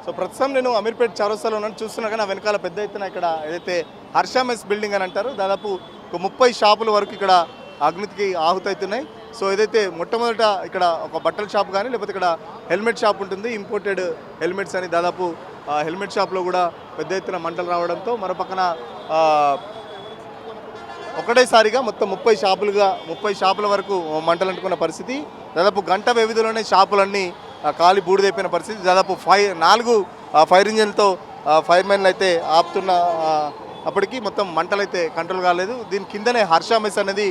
So ప్రస్తుతం నేను అమీర్పేట్ చౌరస్తాలో ఉన్నాను. చూస్తున్నా కానీ వెనకాల పెద్ద ఎత్తున ఇక్కడ ఏదైతే హర్ష మెస్ బిల్డింగ్ అని అంటారు, దాదాపు ఒక 30 షాపుల వరకు ఇక్కడ అగ్నికి ఆహుతవుతున్నాయి. సో ఏదైతే మొట్టమొదట ఇక్కడ ఒక బట్టల షాప్ కానీ లేకపోతే ఇక్కడ హెల్మెట్ షాప్ ఉంటుంది, ఇంపోర్టెడ్ హెల్మెట్స్ అని. దాదాపు హెల్మెట్ షాప్లో కూడా పెద్ద ఎత్తున మంటలు రావడంతో మరోపక్కన ఒకటేసారిగా మొత్తం 30 షాపుల వరకు మంటలు అంటుకున్న పరిస్థితి. దాదాపు గంట వ్యవధిలోనే షాపులన్నీ కాలి బూడిదైపోయిన పరిస్థితి. దాదాపు 4 ఫైర్ ఇంజన్లతో ఫైర్ మెన్లు అయితే ఆపుతున్న అప్పటికి మొత్తం మంటలు అయితే కంట్రోల్ కాలేదు. దీని కిందనే హర్ష మెస్ అనేది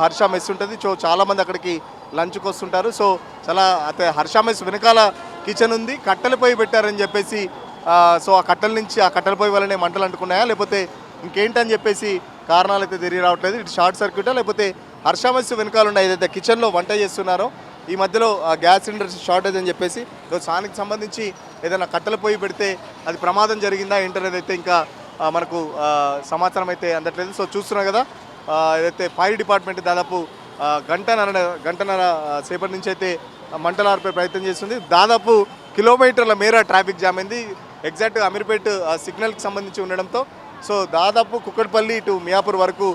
హర్ష మెస్ ఉంటుంది. సో చాలామంది అక్కడికి లంచ్కి వస్తుంటారు. సో చాలా అయితే హర్ష మెస్ వెనకాల కిచెన్ ఉంది, కట్టెల పొయ్యి పెట్టారని చెప్పేసి సో ఆ కట్టెల నుంచి ఆ కట్టెల పొయ్యి వల్లనే మంటలు అంటుకున్నాయా లేకపోతే ఇంకేంటని చెప్పేసి కారణాలు అయితే తెలియ రావట్లేదు. ఇటు షార్ట్ సర్క్యూటా లేకపోతే హర్ష మెస్ వెనకాల ఉన్న ఏదైతే కిచెన్లో వంట చేస్తున్నారో ఈ మధ్యలో గ్యాస్ సిలిండర్స్ షార్టేజ్ అని చెప్పేసి దానికి సంబంధించి ఏదైనా కట్టెల పొయ్యి పెడితే అది ప్రమాదం జరిగిందా ఏంటనేది అయితే ఇంకా మనకు సమాచారం అయితే అందట్లేదు. సో చూస్తున్నా కదా ఏదైతే ఫైర్ డిపార్ట్మెంట్ దాదాపు గంటన్నర సేపటి నుంచి అయితే మంటలు ఆర్పే ప్రయత్నం చేస్తుంది. దాదాపు కిలోమీటర్ల మేర ట్రాఫిక్ జామ్ అయింది ఎగ్జాక్ట్ అమీర్పేట్ సిగ్నల్కి సంబంధించి ఉండడంతో. సో దాదాపు కుక్కట్పల్లి ఇటు మియాపూర్ వరకు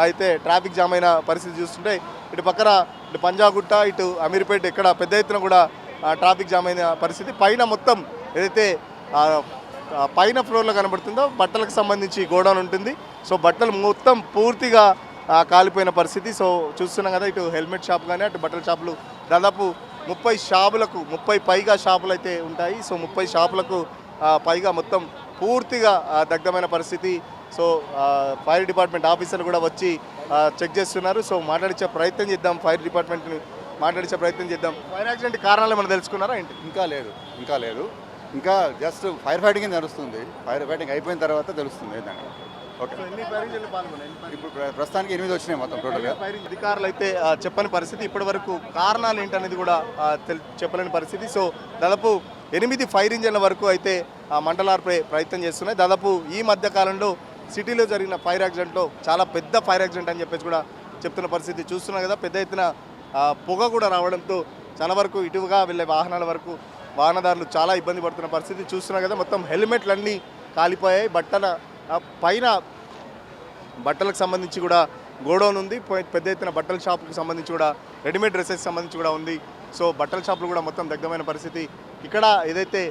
అయితే ట్రాఫిక్ జామ్ అయిన పరిస్థితి చూస్తుంటే ఇటు పక్కన ఇటు పంజాగుట్ట ఇటు అమీర్పేట్ ఇక్కడ పెద్ద ఎత్తున కూడా ట్రాఫిక్ జామ్ అయిన పరిస్థితి. పైన మొత్తం ఏదైతే పైన ఫ్లోర్లో కనబడుతుందో బట్టలకు సంబంధించి గోడౌన్ ఉంటుంది. సో బట్టలు మొత్తం పూర్తిగా కాలిపోయిన పరిస్థితి. సో చూస్తున్నాం కదా ఇటు హెల్మెట్ షాప్ కానీ అటు బట్టల షాపులు దాదాపు 30 పైగా షాపులు అయితే ఉంటాయి. సో 30 షాపులకు పైగా మొత్తం పూర్తిగా దగ్ధమైన పరిస్థితి. సో ఫైర్ డిపార్ట్మెంట్ ఆఫీసర్లు కూడా వచ్చి చెక్ చేస్తున్నారు. సో మాట్లాడించే ప్రయత్నం చేద్దాం, ఫైర్ డిపార్ట్మెంట్ని మాట్లాడించే ప్రయత్నం చేద్దాం. ఫైర్ యాక్సిడెంట్ కారణాలు ఏమైనా తెలుసుకున్నారా ఏంటి? ఇంకా లేదు ఇంకా జస్ట్ ఫైర్ ఫైటింగ్ నడుస్తుంది. ఫైర్ ఫైటింగ్ అయిపోయిన తర్వాత తెలుస్తుంది ఏంటంటే. ఓకే, ఇప్పుడు ప్రస్తుతానికి 8 వచ్చినాయి మొత్తం టోటల్గా. అధికారులు అయితే చెప్పని పరిస్థితి, ఇప్పటి వరకు కారణాలు ఏంటనేది కూడా చెప్పలేని పరిస్థితి. సో దాదాపు 8 ఫైర్ ఇంజన్ల వరకు అయితే మంటలార్పే ప్రయత్నం చేస్తున్నాయి. దాదాపు ఈ మధ్య కాలంలో సిటీలో జరిగిన ఫైర్ యాక్సిడెంట్లో చాలా పెద్ద ఫైర్ యాక్సిడెంట్ అని చెప్పేసి కూడా చెప్తున్న పరిస్థితి చూస్తున్నాం కదా. పెద్ద ఎత్తున పొగ కూడా రావడంతో చాలా వరకు ఇటువగా వెళ్ళే వాహనదారులు చాలా ఇబ్బంది పడుతున్న పరిస్థితి చూస్తున్నాం కదా. మొత్తం హెల్మెట్లన్నీ కాలిపోయాయి. బట్టలకు సంబంధించి కూడా గోడౌన్ ఉంది, పెద్ద ఎత్తున బట్టల షాపుకి సంబంధించి కూడా రెడీమేడ్ డ్రెస్సెస్ సంబంధించి కూడా ఉంది. సో బట్టల షాపులు కూడా మొత్తం దగ్ధమైన పరిస్థితి. ఇక్కడ ఏదైతే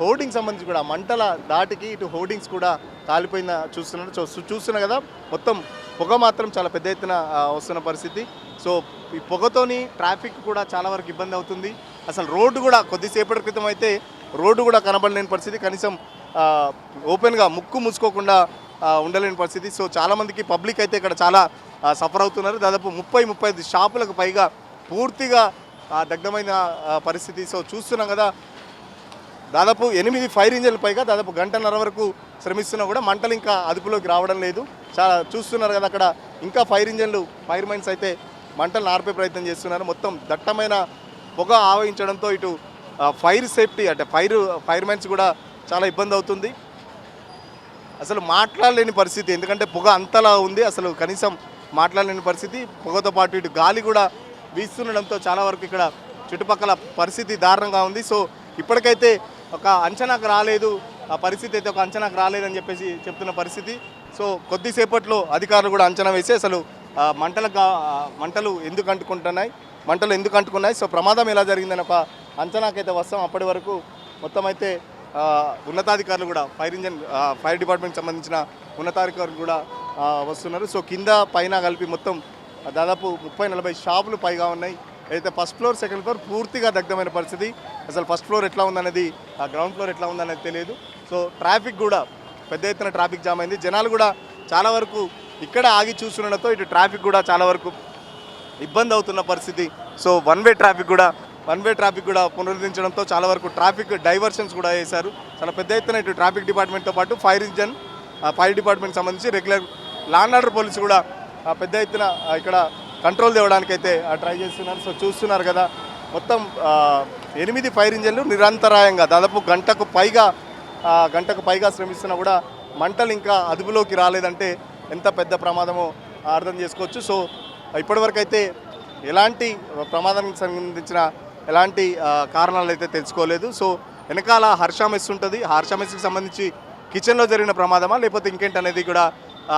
హోర్డింగ్ సంబంధించి కూడా మంటల దాటికి ఇటు హోర్డింగ్స్ కూడా కాలిపోయిన చూస్తున్నారు. సో చూస్తున్నా కదా మొత్తం పొగ మాత్రం చాలా పెద్ద ఎత్తున వస్తున్న పరిస్థితి. సో ఈ పొగతోని ట్రాఫిక్ కూడా చాలా వరకు ఇబ్బంది అవుతుంది. అసలు రోడ్డు కూడా కొద్దిసేపటి క్రితం అయితే రోడ్డు కూడా కనబడలేని పరిస్థితి, కనీసం ఓపెన్గా ముక్కు మూసుకోకుండా ఉండలేని పరిస్థితి. సో చాలామందికి పబ్లిక్ అయితే ఇక్కడ చాలా సఫర్ అవుతున్నారు. దాదాపు 35 షాపులకు పైగా పూర్తిగా దగ్ధమైన పరిస్థితి. సో చూస్తున్నాం కదా దాదాపు 8 ఫైర్ ఇంజన్ల పైగా దాదాపు గంటన్నర వరకు శ్రమిస్తున్నా కూడా మంటలు ఇంకా అదుపులోకి రావడం లేదు. చాలా చూస్తున్నారు కదా అక్కడ ఇంకా ఫైర్ మైన్స్ అయితే మంటలు ఆర్పే ప్రయత్నం చేస్తున్నారు. మొత్తం దట్టమైన పొగ ఆవహించడంతో ఇటు ఫైర్ సేఫ్టీ అంటే ఫైర్ మైన్స్ కూడా చాలా ఇబ్బంది అవుతుంది. అసలు మాట్లాడలేని పరిస్థితి, ఎందుకంటే పొగ అంతలా ఉంది, అసలు కనీసం మాట్లాడలేని పరిస్థితి. పొగతో పాటు ఇటు గాలి కూడా వీస్తుండడంతో చాలా వరకు ఇక్కడ చుట్టుపక్కల పరిస్థితి దారుణంగా ఉంది. సో ఇప్పటికైతే ఒక అంచనాకు రాలేదు, ఆ పరిస్థితి అయితే ఒక అంచనాకు రాలేదని చెప్పేసి చెప్తున్న పరిస్థితి. సో కొద్దిసేపట్లో అధికారులు కూడా అంచనా వేసి అసలు మంటలు ఎందుకు అంటుకున్నాయి, సో ప్రమాదం ఎలా జరిగిందని ఒక అంచనాకైతే వస్తాం. అప్పటి వరకు మొత్తం అయితే ఉన్నతాధికారులు కూడా ఫైర్ డిపార్ట్మెంట్కి సంబంధించిన ఉన్నతాధికారులు కూడా వస్తున్నారు. సో కింద పైన కలిపి మొత్తం దాదాపు 30-40 షాపులు పైగా ఉన్నాయి. అయితే ఫస్ట్ ఫ్లోర్ సెకండ్ ఫ్లోర్ పూర్తిగా దగ్ధమైన పరిస్థితి. అసలు ఫస్ట్ ఫ్లోర్ ఎట్లా ఉందనేది, గ్రౌండ్ ఫ్లోర్ ఎట్లా ఉందనేది తెలియదు. సో ట్రాఫిక్ కూడా పెద్ద ఎత్తున ట్రాఫిక్ జామ్ అయింది. జనాలు కూడా చాలా వరకు ఇక్కడ ఆగి చూస్తుండడంతో ఇటు ట్రాఫిక్ కూడా చాలా వరకు ఇబ్బంది అవుతున్న పరిస్థితి. సో వన్ వే ట్రాఫిక్ కూడా పునరుద్ధరించడంతో చాలా వరకు ట్రాఫిక్ డైవర్షన్స్ కూడా చేశారు. చాలా పెద్ద ఎత్తున ఇటు ట్రాఫిక్ డిపార్ట్మెంట్తో పాటు ఫైర్ డిపార్ట్మెంట్ సంబంధించి regular law and order police కూడా పెద్ద ఎత్తున ఇక్కడ కంట్రోల్ తేవడానికైతే ట్రై చేస్తున్నారు. సో చూస్తున్నారు కదా మొత్తం 8 ఫైర్ ఇంజన్లు నిరంతరాయంగా దాదాపు గంటకు పైగా శ్రమిస్తున్నా కూడా మంటలు ఇంకా అదుపులోకి రాలేదంటే ఎంత పెద్ద ప్రమాదమో అర్థం చేసుకోవచ్చు. సో ఇప్పటివరకు అయితే ఎలాంటి ప్రమాదానికి సంబంధించిన ఎలాంటి కారణాలు అయితే తెలుసుకోలేదు. సో వెనకాల హర్ష మెస్ ఉంటుంది. హర్ష మెస్కి సంబంధించి కిచెన్లో జరిగిన ప్రమాదమా లేకపోతే ఇంకేంటనేది కూడా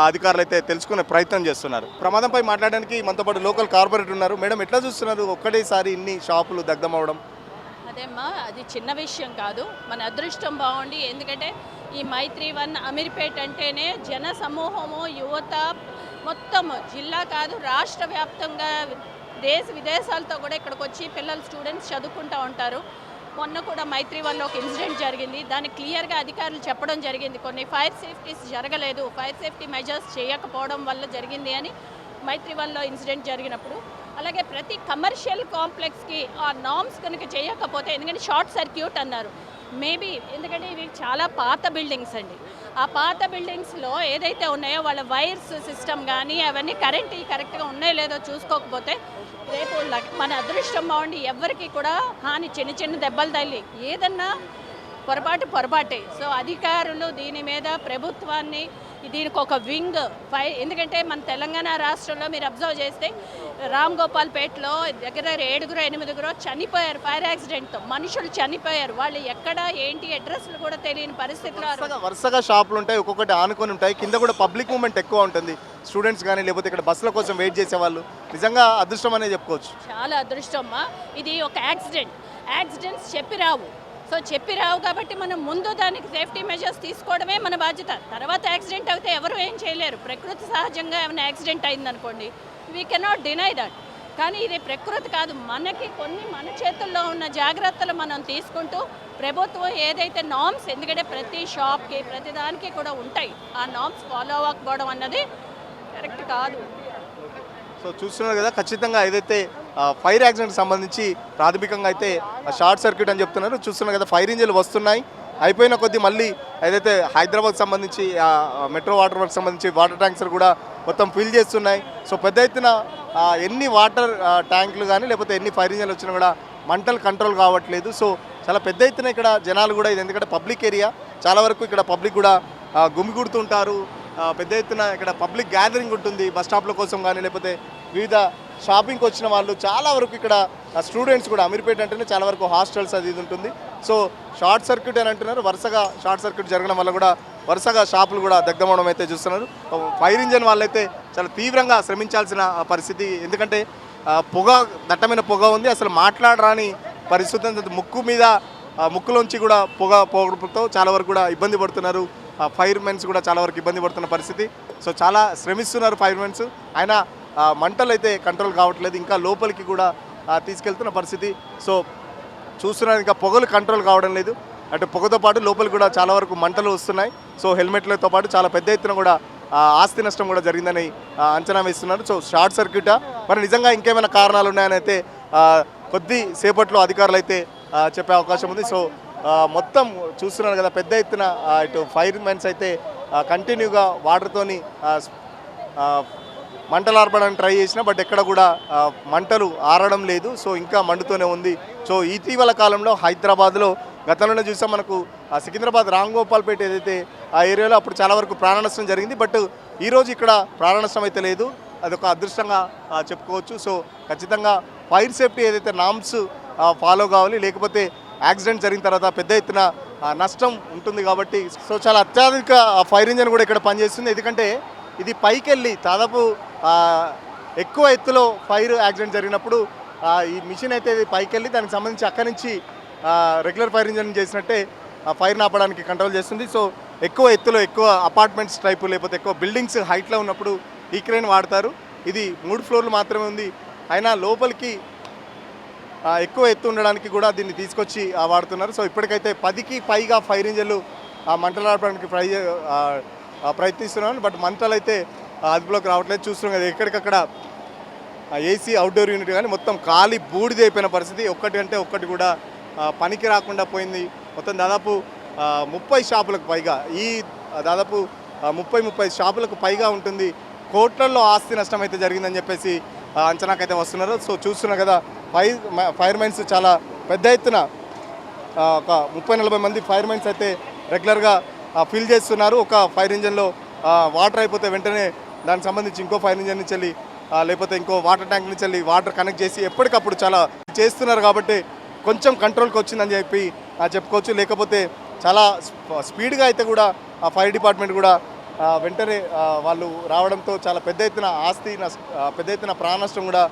అధికారులు అయితే తెలుసుకునే ప్రయత్నం చేస్తున్నారు. ప్రమాదంపై మాట్లాడడానికి మనతో పాటు లోకల్ కార్పొరేటర్ ఉన్నారు. మేడం, ఎట్లా చూస్తున్నారు ఒక్కటేసారి ఇన్ని షాపులు దగ్ధమవడం? అదేమ్మా, అది చిన్న విషయం కాదు. మన అదృష్టం బాగుండి, ఎందుకంటే ఈ మైత్రి వన్ అమీర్పేట్ అంటేనే జన సమూహము, యువత మొత్తం జిల్లా కాదు రాష్ట్ర వ్యాప్తంగా దేశ విదేశాలతో కూడా ఇక్కడికి వచ్చి పిల్లలు స్టూడెంట్స్ చదువుకుంటూ ఉంటారు. మొన్న కూడా మైత్రి వన్లో ఒక ఇన్సిడెంట్ జరిగింది. దాన్ని క్లియర్గా అధికారులు చెప్పడం జరిగింది. కొన్ని ఫైర్ సేఫ్టీస్ జరగలేదు, ఫైర్ సేఫ్టీ మెజర్స్ చేయకపోవడం వల్ల జరిగింది అని మైత్రి వన్లో ఇన్సిడెంట్ జరిగినప్పుడు. అలాగే ప్రతి కమర్షియల్ కాంప్లెక్స్కి ఆ నామ్స్ కనుక చేయకపోతే, ఎందుకంటే షార్ట్ సర్క్యూట్ అన్నారు మేబీ, ఎందుకంటే ఇవి చాలా పాత బిల్డింగ్స్ అండి. ఆ పాత బిల్డింగ్స్లో ఏదైతే ఉన్నాయో వాళ్ళ వైర్స్ సిస్టమ్ కానీ అవన్నీ కరెక్ట్గా ఉన్నాయో లేదో చూసుకోకపోతే రేపు మన అదృష్టం బాగుండి ఎవరికి కూడా హాని, చిన్న చిన్న దెబ్బలు తల్లి ఏదన్నా పొరపాటే. సో అధికారులు దీని మీద ప్రభుత్వాన్ని, దీనికి ఒక వింగ్ ఎందుకంటే మన తెలంగాణ రాష్ట్రంలో మీరు అబ్జర్వ్ చేస్తే రామ్ గోపాల్ పేటలో దగ్గర 7-8 చనిపోయారు ఫైర్ యాక్సిడెంట్తో. మనుషులు చనిపోయారు. వాళ్ళు ఎక్కడ ఏంటి అడ్రస్లు కూడా తెలియని పరిస్థితిలో వరుసగా షాపులు ఉంటాయి, ఒక్కొక్కటి ఆనుకొని ఉంటాయి. కింద కూడా పబ్లిక్ మూవ్మెంట్ ఎక్కువ ఉంటుంది. స్టూడెంట్స్ కానీ లేకపోతే ఇక్కడ బస్సుల కోసం వెయిట్ చేసేవాళ్ళు నిజంగా అదృష్టం అనే చెప్పుకోవచ్చు. చాలా అదృష్టం అమ్మా. ఇది ఒక యాక్సిడెంట్స్ చెప్పి రావు కాబట్టి మనం ముందు దానికి సేఫ్టీ మెజర్స్ తీసుకోవడమే మన బాధ్యత. తర్వాత యాక్సిడెంట్ అయితే ఎవరు ఏం చేయలేరు. ప్రకృతి సహజంగా ఏమైనా యాక్సిడెంట్ అయిందనుకోండి, వీ కెనాట్ డినై దట్. కానీ ఇది ప్రకృతి కాదు, మనకి కొన్ని మన చేతుల్లో ఉన్న జాగ్రత్తలు మనం తీసుకుంటూ ప్రభుత్వం ఏదైతే నామ్స్, ఎందుకంటే ప్రతి షాప్కి ప్రతి దానికి కూడా ఉంటాయి, ఆ నామ్స్ ఫాలో అవ్వకపోవడం అన్నది కరెక్ట్ కాదు. సో చూస్తున్నారు కదా, ఖచ్చితంగా ఏదైతే ఫైర్ యాక్సిడెంట్కి సంబంధించి ప్రాథమికంగా అయితే షార్ట్ సర్క్యూట్ అని చెప్తున్నారు. చూస్తున్నారు కదా, ఫైర్ ఇంజిన్లు వస్తున్నాయి. అయిపోయిన కొద్దీ మళ్ళీ ఏదైతే హైదరాబాద్కి సంబంధించి మెట్రో వాటర్ వర్క్ సంబంధించి వాటర్ ట్యాంక్స్ కూడా మొత్తం ఫిల్ చేస్తున్నాయి. సో పెద్ద ఎత్తున ఎన్ని వాటర్ ట్యాంకులు కానీ లేకపోతే ఎన్ని ఫైర్ ఇంజిన్లు వచ్చినా కూడా మంటలు కంట్రోల్ కావట్లేదు. సో చాలా పెద్ద ఎత్తున ఇక్కడ జనాలు కూడా, ఇది ఎందుకంటే పబ్లిక్ ఏరియా, చాలా వరకు ఇక్కడ పబ్లిక్ కూడా గుమిగూడుతుంటారు. పెద్ద ఎత్తున ఇక్కడ పబ్లిక్ గ్యాదరింగ్ ఉంటుంది. బస్ స్టాప్ల కోసం కానీ లేకపోతే వివిధ షాపింగ్కి వచ్చిన వాళ్ళు చాలా వరకు ఇక్కడ స్టూడెంట్స్ కూడా, అమీర్పేట అంటేనే చాలా వరకు హాస్టల్స్ అది ఇది ఉంటుంది. సో షార్ట్ సర్క్యూట్ అని అంటున్నారు. వరుసగా షార్ట్ సర్క్యూట్ జరగడం వల్ల కూడా వరుసగా షాపులు కూడా దగ్ధమవడం అయితే చూస్తున్నారు. ఫైర్ ఇంజన్ వాళ్ళైతే చాలా తీవ్రంగా శ్రమించాల్సిన పరిస్థితి, ఎందుకంటే దట్టమైన పొగ ఉంది. అసలు మాట్లాడరాని పరిస్థితి, ముక్కులోంచి కూడా పొగ పోగడంతో చాలా వరకు కూడా ఇబ్బంది పడుతున్నారు. ఫైర్ మెన్స్ కూడా చాలా వరకు ఇబ్బంది పడుతున్న పరిస్థితి. సో చాలా శ్రమిస్తున్నారు ఫైర్ మెన్స్. అయినా మంటలు అయితే కంట్రోల్ కావట్లేదు, ఇంకా లోపలికి కూడా తీసుకెళ్తున్న పరిస్థితి. సో చూస్తున్నారు, ఇంకా పొగలు కంట్రోల్ కావడం లేదు. అటు పొగతో పాటు లోపలికి కూడా చాలా వరకు మంటలు వస్తున్నాయి. సో హెల్మెట్లతో పాటు చాలా పెద్ద ఎత్తున కూడా ఆస్తి నష్టం కూడా జరిగిందని అంచనా వేస్తున్నారు. సో షార్ట్ సర్క్యూటా మరి నిజంగా ఇంకేమైనా కారణాలు ఉన్నాయని అయితే కొద్ది సేపట్లో అధికారులు అయితే చెప్పే అవకాశం ఉంది. సో మొత్తం చూస్తున్నారు కదా, పెద్ద ఎత్తున ఇటు ఫైర్ మెన్స్ అయితే కంటిన్యూగా వాటర్తోని మంటలు ఆర్పడానికి ట్రై చేసినా బట్ ఎక్కడ కూడా మంటలు ఆరడం లేదు. సో ఇంకా మండుతూనే ఉంది. సో ఇటీవల కాలంలో హైదరాబాద్లో గతంలోనే చూసాం, మనకు సికింద్రాబాద్ రామ్ గోపాల్ పేట ఏదైతే ఆ ఏరియాలో అప్పుడు చాలా వరకు ప్రాణ నష్టం జరిగింది. బట్ ఈరోజు ఇక్కడ ప్రాణ నష్టం అయితే లేదు, అదొక అదృష్టంగా చెప్పుకోవచ్చు. సో ఖచ్చితంగా ఫైర్ సేఫ్టీ ఏదైతే నామ్స్ ఫాలో కావాలి, లేకపోతే యాక్సిడెంట్ జరిగిన తర్వాత పెద్ద ఎత్తున నష్టం ఉంటుంది కాబట్టి. సో చాలా అత్యాధునిక ఫైర్ ఇంజన్ కూడా ఇక్కడ పనిచేస్తుంది, ఎందుకంటే ఇది పైకి వెళ్ళి దాదాపు ఎక్కువ ఎత్తులో ఫైర్ యాక్సిడెంట్ జరిగినప్పుడు ఈ మిషన్ అయితే పైకి వెళ్ళి దానికి సంబంధించి అక్కడి నుంచి రెగ్యులర్ ఫైర్ ఇంజన్ చేసినట్టే ఫైర్ ఆపడానికి కంట్రోల్ చేస్తుంది. సో ఎక్కువ ఎత్తులో, ఎక్కువ అపార్ట్మెంట్స్ టైపు లేకపోతే ఎక్కువ బిల్డింగ్స్ హైట్లో ఉన్నప్పుడు ఈ క్రేన్ వాడతారు. ఇది 3 ఫ్లోర్లు మాత్రమే ఉంది, అయినా లోపలికి ఎక్కువ ఎత్తు ఉండడానికి కూడా దీన్ని తీసుకొచ్చి వాడుతున్నారు. సో ఇప్పటికైతే 10కి పైగా ఫైర్ ఇంజన్లు మంటలు ఆపడానికి ప్రయత్నిస్తున్నాను, బట్ మంటలు అయితే అదుపులోకి రావట్లేదు. చూస్తున్నాం కదా, ఎక్కడికక్కడ ఏసీ అవుట్డోర్ యూనిట్ కానీ మొత్తం ఖాళీ బూడిద అయిపోయిన పరిస్థితి. ఒక్కటి అంటే ఒక్కటి కూడా పనికి రాకుండా పోయింది. మొత్తం దాదాపు 30 షాపులకు పైగా, ఈ దాదాపు 30 షాపులకు పైగా ఉంటుంది. కోట్లల్లో ఆస్తి నష్టం అయితే జరిగిందని చెప్పేసి అంచనాకైతే వస్తున్నారు. సో చూస్తున్నారు కదా, ఫైర్ మెన్స్ చాలా పెద్ద ఎత్తున ఒక 30-40 మంది ఫైర్ మెన్స్ అయితే రెగ్యులర్గా ఫిల్ చేస్తున్నారు. ఒక ఫైర్ ఇంజన్లో వాటర్ అయిపోతే వెంటనే దానికి సంబంధించి ఇంకో ఫైర్ ఇంజన్ నుంచి వెళ్ళి లేకపోతే ఇంకో వాటర్ ట్యాంక్ నుంచి వెళ్ళి వాటర్ కనెక్ట్ చేసి ఎప్పటికప్పుడు చాలా చేస్తున్నారు. కాబట్టి కొంచెం కంట్రోల్కి వచ్చిందని చెప్పి చెప్పుకోవచ్చు. లేకపోతే చాలా స్పీడ్గా అయితే కూడా ఆ ఫైర్ డిపార్ట్మెంట్ కూడా వెంటనే వాళ్ళు రావడంతో చాలా పెద్ద ఎత్తున పెద్ద ఎత్తున ప్రాణ నష్టం కూడా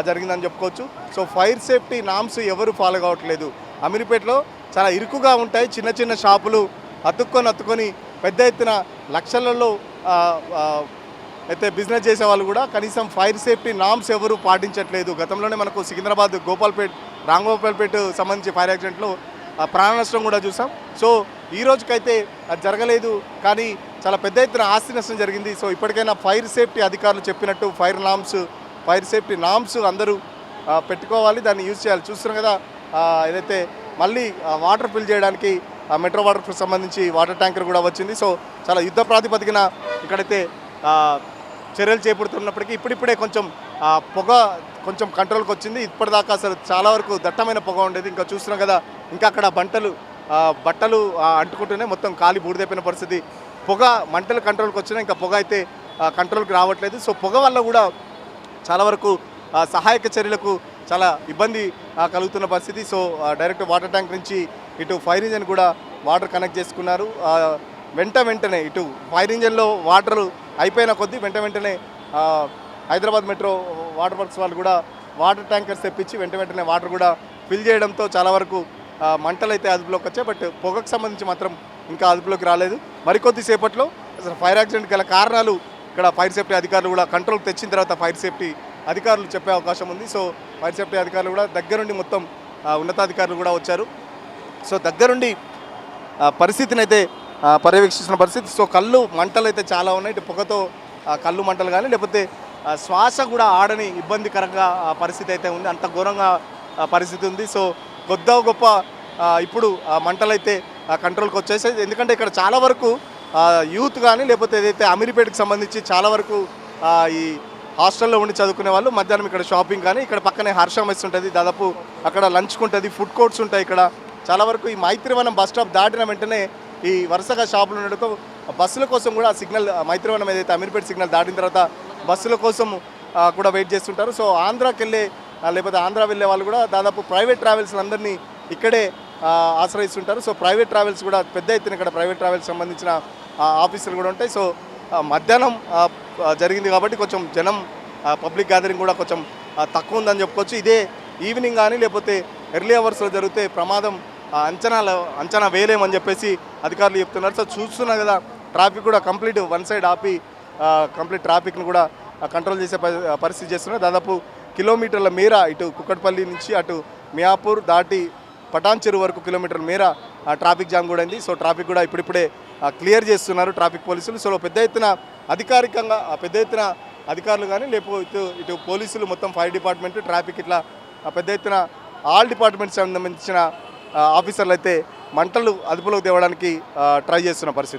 జరిగిందని చెప్పుకోవచ్చు. సో ఫైర్ సేఫ్టీ నామ్స్ ఎవరు ఫాలో కావట్లేదు. అమీర్పేటలో చాలా ఇరుకుగా ఉంటాయి, చిన్న చిన్న షాపులు అతుక్కొని పెద్ద ఎత్తున లక్షలలో అయితే బిజినెస్ చేసే వాళ్ళు కూడా కనీసం ఫైర్ సేఫ్టీ నామ్స్ ఎవరు పాటించట్లేదు. గతంలోనే మనకు సికింద్రాబాద్ రాంగోపాల్పేట సంబంధించి ఫైర్ యాక్సిడెంట్లో ప్రాణ నష్టం కూడా చూసాం. సో ఈ రోజుకైతే అది జరగలేదు, కానీ చాలా పెద్ద ఎత్తున ఆస్తి నష్టం జరిగింది. సో ఇప్పటికైనా ఫైర్ సేఫ్టీ అధికారులు చెప్పినట్టు ఫైర్ సేఫ్టీ నామ్స్ అందరూ పెట్టుకోవాలి, దాన్ని యూజ్ చేయాలి. చూస్తున్నాం కదా, ఏదైతే మళ్ళీ వాటర్ ఫిల్ చేయడానికి మెట్రో వాటర్కి సంబంధించి వాటర్ ట్యాంకర్ కూడా వచ్చింది. సో చాలా యుద్ధ ప్రాతిపదికన ఇక్కడైతే చర్యలు చేపడుతున్నప్పటికీ ఇప్పుడిప్పుడే కొంచెం పొగ కొంచెం కంట్రోల్కి వచ్చింది. ఇప్పటిదాకా అసలు చాలా వరకు దట్టమైన పొగ ఉండేది. ఇంకా చూస్తున్నాం కదా, ఇంకా అక్కడ బట్టలు అంటుకుంటూనే మొత్తం కాలి బూడిదైపోయిన పరిస్థితి. మంటలు కంట్రోల్కి వచ్చినా ఇంకా పొగ అయితే కంట్రోల్కి రావట్లేదు. సో పొగ వల్ల కూడా చాలా వరకు సహాయక చర్యలకు చాలా ఇబ్బంది కలుగుతున్న పరిస్థితి. సో డైరెక్ట్ వాటర్ ట్యాంక్ నుంచి ఇటు ఫైర్ ఇంజన్ కూడా వాటర్ కనెక్ట్ చేసుకున్నారు. వెంటనే ఇటు ఫైర్ ఇంజన్లో వాటర్ అయిపోయిన కొద్దీ వెంటనే హైదరాబాద్ మెట్రో వాటర్ వర్క్స్ వాళ్ళు కూడా వాటర్ ట్యాంకర్స్ తెప్పించి వెంటనే వాటర్ కూడా ఫిల్ చేయడంతో చాలా వరకు మంటలు అయితే అదుపులోకి వచ్చాయి. బట్ పొగకు సంబంధించి మాత్రం ఇంకా అదుపులోకి రాలేదు. మరికొద్ది సేపట్లో అసలు ఫైర్ యాక్సిడెంట్ గల కారణాలు ఇక్కడ ఫైర్ సేఫ్టీ అధికారులు కూడా కంట్రోల్కి తెచ్చిన తర్వాత ఫైర్ సేఫ్టీ అధికారులు చెప్పే అవకాశం ఉంది. సో ఫైర్ సేఫ్టీ అధికారులు కూడా దగ్గరుండి మొత్తం ఉన్నతాధికారులు కూడా వచ్చారు. సో దగ్గరుండి పరిస్థితిని అయితే పర్యవేక్షిస్తున్న పరిస్థితి. సో కళ్ళు మంటలు అయితే చాలా ఉన్నాయి. ఇటు పొగతో కళ్ళు మంటలు కానీ లేకపోతే శ్వాస కూడా ఆడని ఇబ్బందికరంగా పరిస్థితి అయితే ఉంది. అంత ఘోరంగా పరిస్థితి ఉంది. సో గొప్ప ఇప్పుడు మంటలు అయితే కంట్రోల్కి వచ్చేసాయి. ఎందుకంటే ఇక్కడ చాలా వరకు యూత్ కానీ లేకపోతే ఏదైతే అమీర్పేటకి సంబంధించి చాలా వరకు ఈ హాస్టల్లో ఉండి చదువుకునే వాళ్ళు మధ్యాహ్నం ఇక్కడ షాపింగ్ కానీ ఇక్కడ పక్కనే హర్ష మెస్ ఉంటుంది, దాదాపు అక్కడ లంచ్కి ఉంటుంది, ఫుడ్ కోర్ట్స్ ఉంటాయి. ఇక్కడ చాలా వరకు ఈ మైత్రివనం బస్ స్టాప్ దాటిన వెంటనే ఈ వరుసగా షాపులు ఉండడంతో బస్సుల కోసం కూడా సిగ్నల్ మైత్రివనం ఏదైతే అమీర్పేట సిగ్నల్ దాటిన తర్వాత బస్సుల కోసం కూడా వెయిట్ చేస్తుంటారు. సో ఆంధ్రాకి వెళ్ళే లేకపోతే ఆంధ్ర వెళ్ళే వాళ్ళు కూడా దాదాపు ప్రైవేట్ ట్రావెల్స్ అందరినీ ఇక్కడే ఆశ్రయిస్తుంటారు. సో ప్రైవేట్ ట్రావెల్స్ కూడా పెద్ద ఎత్తున ఇక్కడ ప్రైవేట్ ట్రావెల్స్ సంబంధించిన ఆఫీసులు కూడా ఉంటాయి. సో మధ్యాహ్నం జరిగింది కాబట్టి కొంచెం జనం పబ్లిక్ గ్యాదరింగ్ కూడా కొంచెం తక్కువ ఉందని చెప్పుకోవచ్చు. ఇదే ఈవినింగ్ కానీ లేకపోతే ఎర్లీ అవర్స్లో జరిగితే ప్రమాదం అంచనా వేయలేమని చెప్పేసి అధికారులు చెప్తున్నారు. సో చూస్తున్నా కదా, ట్రాఫిక్ కూడా కంప్లీట్ వన్ సైడ్ ఆపి కంప్లీట్ ట్రాఫిక్ను కూడా కంట్రోల్ చేసే పరిస్థితి చేస్తున్నారు. దాదాపు కిలోమీటర్ల మేర ఇటు కుక్కట్పల్లి నుంచి అటు మియాపూర్ దాటి పటాన్ చెరువు వరకు కిలోమీటర్ల మేర ట్రాఫిక్ జామ్ కూడా అయింది. సో ట్రాఫిక్ కూడా ఇప్పుడిప్పుడే క్లియర్ చేస్తున్నారు ట్రాఫిక్ పోలీసులు. సో పెద్ద ఎత్తున అధికారికంగా అధికారులు కానీ లేకపోతే ఇటు పోలీసులు మొత్తం ఫైర్ డిపార్ట్మెంట్ ట్రాఫిక్ ఇట్లా పెద్ద ఎత్తున ఆల్ డిపార్ట్మెంట్స్ సంబంధించిన ఆఫీసర్లు అయితే మంటలు అదుపులోకి తేవడానికి ట్రై చేస్తున్న పరిస్థితి.